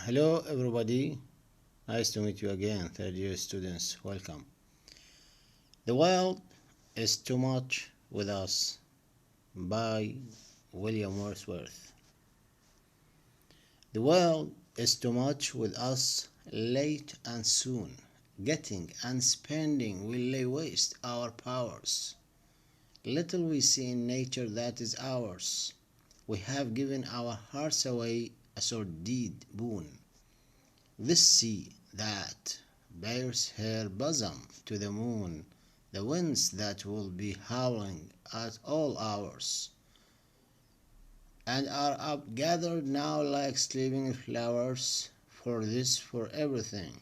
Hello everybody, nice to meet you again, third year students, welcome. The world is too much with us by William Wordsworth. The world is too much with us late and soon, getting and spending will lay waste our powers. Little we see in nature that is ours. We have given our hearts away a sordid boon. This sea that bears her bosom to the moon, the winds that will be howling at all hours, and are up gathered now like sleeping flowers, for everything,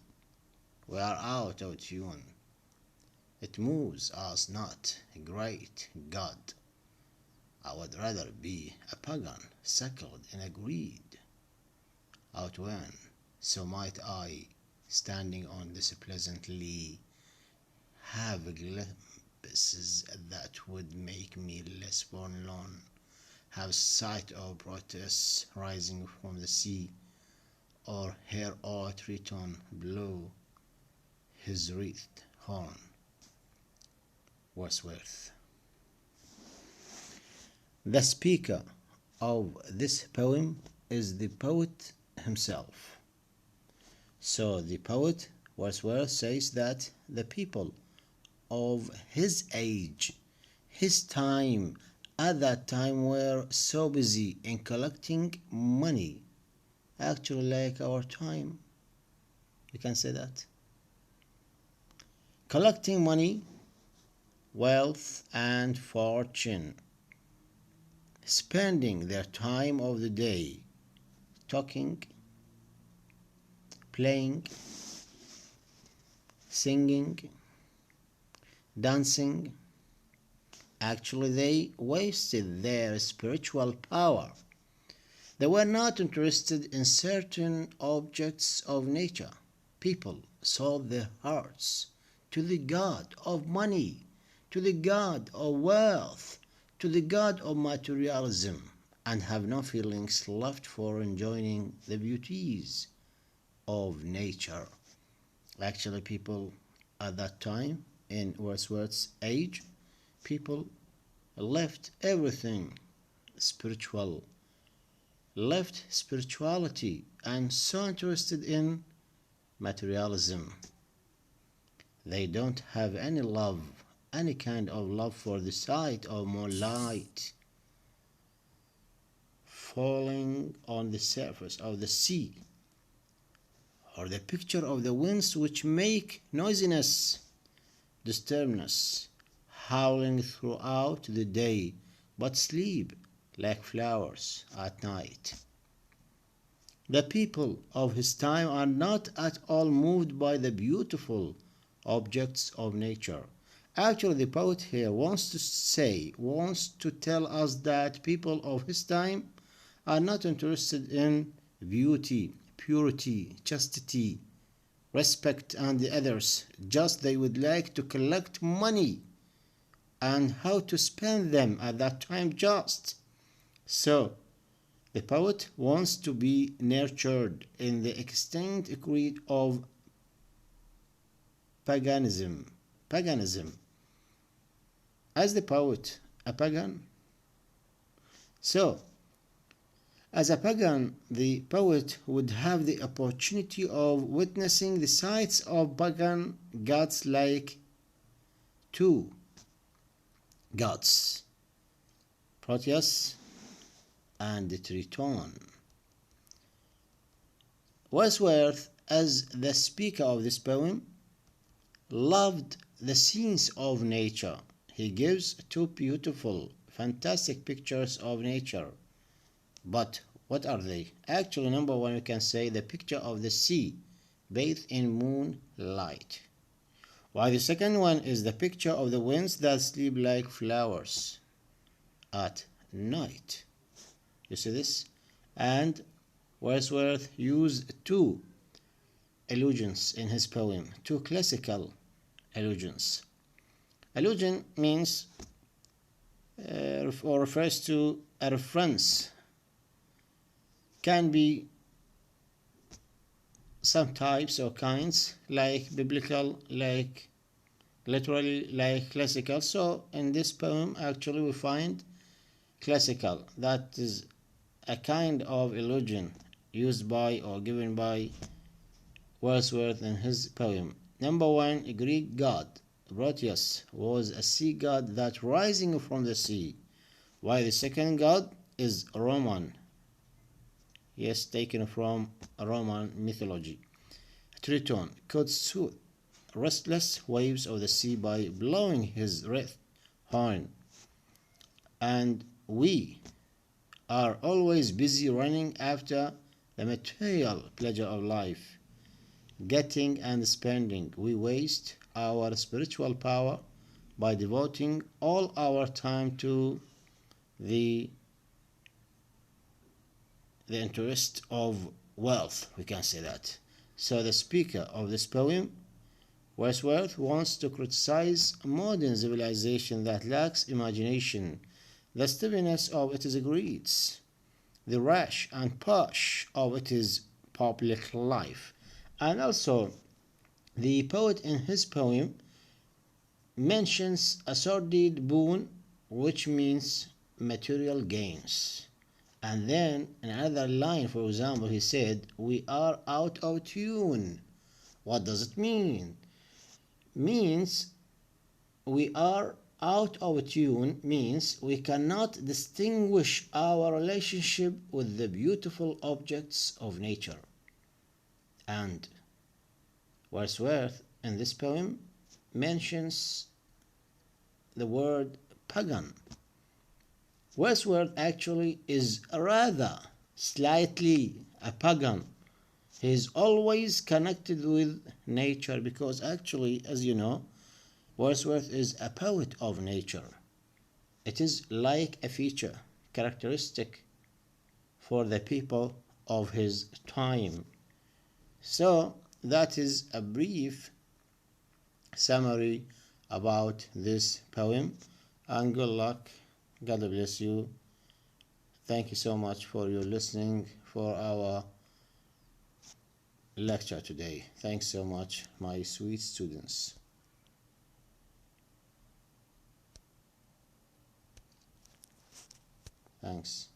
we are out of tune. It moves us not, great God. I would rather be a pagan, suckled in a greed. Outwin, so might I, standing on this pleasant lea, have glimpses that would make me less forlorn, have sight of Proteus rising from the sea, or hear old Triton blow his wreathed horn. Wordsworth. The speaker of this poem is the poet himself. So the poet Wordsworth says that the people of his age, his time, at that time were so busy in collecting money, actually like our time, you can say that. Collecting money, wealth and fortune, spending their time of the day talking, playing, singing, dancing. Actually, they wasted their spiritual power. They were not interested in certain objects of nature. People sold their hearts to the god of money, to the god of wealth, to the god of materialism, and have no feelings left for enjoying the beauties of nature. Actually, people at that time, in Wordsworth's age, people left everything spiritual, left spirituality, and so interested in materialism. They don't have any love, any kind of love for the sight of moonlight falling on the surface of the sea, or the picture of the winds which make noisiness, disturbance, howling throughout the day, but sleep like flowers at night. The people of his time are not at all moved by the beautiful objects of nature. Actually, the poet here wants to tell us that people of his time are not interested in beauty, purity, chastity, respect, and the others. Just they would like to collect money and how to spend them at that time just. So, the poet wants to be nurtured in the extinct creed of paganism. As the poet, a pagan. So, as a pagan, the poet would have the opportunity of witnessing the sights of pagan gods like two gods, Proteus and Triton. Wordsworth, as the speaker of this poem, loved the scenes of nature. He gives two beautiful, fantastic pictures of nature. But what are they? Actually, number one, you can say the picture of the sea bathed in moonlight. While the second one is the picture of the winds that sleep like flowers at night. You see this? And Wordsworth used two allusions in his poem, two classical allusions. Allusion means or refers to a reference, can be some types or kinds, like biblical, like literally, like classical. So in this poem actually we find classical, that is a kind of illusion used by or given by Wordsworth in his poem. Number one, a Greek god, Proteus, was a sea god that rising from the sea, while the second god is Roman, yes, taken from Roman mythology. Triton could soothe restless waves of the sea by blowing his wreath horn, and we are always busy running after the material pleasure of life, getting and spending. We waste our spiritual power by devoting all our time to the interest of wealth, we can say that. So the speaker of this poem, Wordsworth, wants to criticize modern civilization that lacks imagination, the stubbornness of its greeds, the rash and posh of its public life. And also, the poet in his poem mentions a sordid boon, which means material gains. And then in another line, for example, he said, "We are out of tune." What does it mean? Means we are out of tune means we cannot distinguish our relationship with the beautiful objects of nature. And Wordsworth in this poem mentions the word pagan. Wordsworth actually is rather slightly a pagan. He is always connected with nature because actually, as you know, Wordsworth is a poet of nature. It is like a feature, characteristic for the people of his time. So that is a brief summary about this poem, and good luck. God bless you. Thank you so much for your listening for our lecture today. Thanks so much, my sweet students. Thanks.